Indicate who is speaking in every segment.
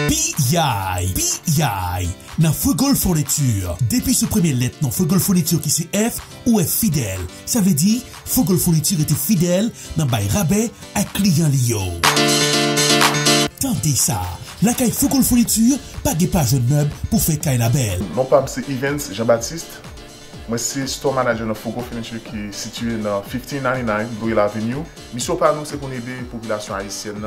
Speaker 1: PI dans Fogol Fourniture. Depuis ce premier lettre dans Fogol Fourniture qui c'est F ou F fidèle. Ça veut dire Fogol Fourniture était fidèle dans bail rabais à client Lio. Tentez ça. La caille Fogol Fourniture, pas de page de meubles pour faire caille la belle.
Speaker 2: Mon papa c'est Evans Jean-Baptiste. Moi c'est store manager dans Fogol Fourniture qui est situé dans 1599 Louis Avenue. Mission par nous c'est pour aider la population haïtienne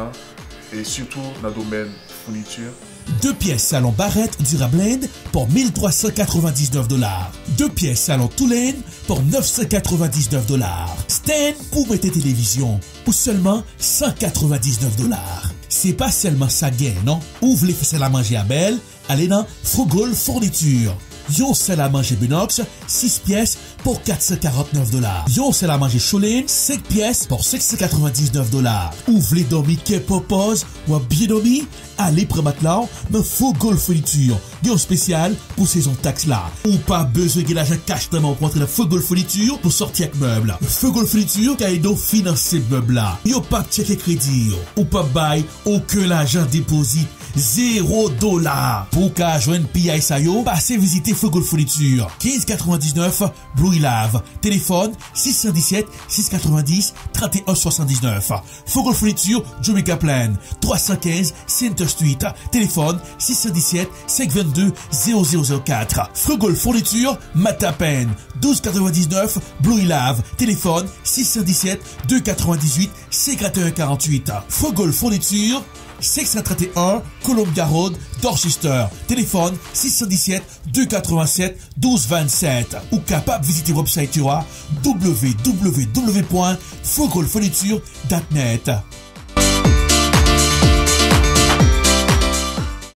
Speaker 2: et surtout dans le domaine fourniture.
Speaker 1: 2 pièces salon Barrette Durabland pour 1399 $. 2 pièces salon Toulaine pour 999 $. Stand pour mettre télévision pour seulement 199 $. C'est pas seulement ça gain, non? Ouvre les faisselles à manger à belle, allez dans Fogol Fourniture. Yon sel à manger Benox, 6 pièces pour 449 $. Yon sel à manger Choline, 5 pièces pour 699 $. Ouvre les dormis qui propose ou bien dormi, allez prendre matelas dans Fogol Fourniture. Yon spécial pour saison taxe là. Ou pas besoin de l'argent cash dans pour entrer dans Fogol Fourniture pour sortir avec meubles. Fogol Fourniture qui a financer meubles là. Yon pas checker crédit ou pas bail aucun l'argent déposé. $0 pour qu'à joindre PI Sayo, passez visiter Fogol Fourniture 1599 Blue Lave, téléphone 617 690 3179. Fogol Fourniture Jamaica Plain 315 Center Street, téléphone 617 522 0004. Fogol Fourniture Matapen 1299 Blue Lave, téléphone 617 298 5148. Fogol Fourniture 631 Columbia Road, Dorchester. Téléphone 617 287 1227. Ou capable de visiter le website www.fogolfourniture.net.